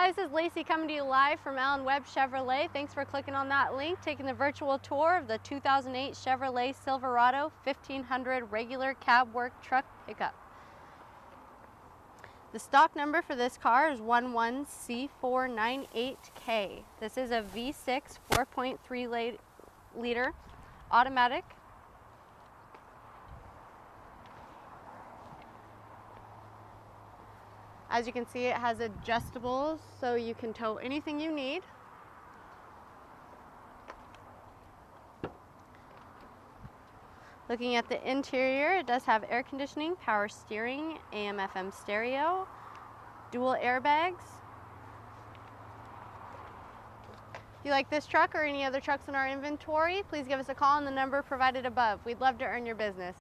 guys, this is Lacey coming to you live from Allen Webb Chevrolet. Thanks for clicking on that link, taking the virtual tour of the 2008 Chevrolet Silverado 1500 regular cab work truck pickup. The stock number for this car is 11C498K. This is a V6 4.3 liter automatic. As you can see, it has adjustables so you can tow anything you need. Looking at the interior, it does have air conditioning, power steering, AM/FM stereo, dual airbags. If you like this truck or any other trucks in our inventory, please give us a call on the number provided above. We'd love to earn your business.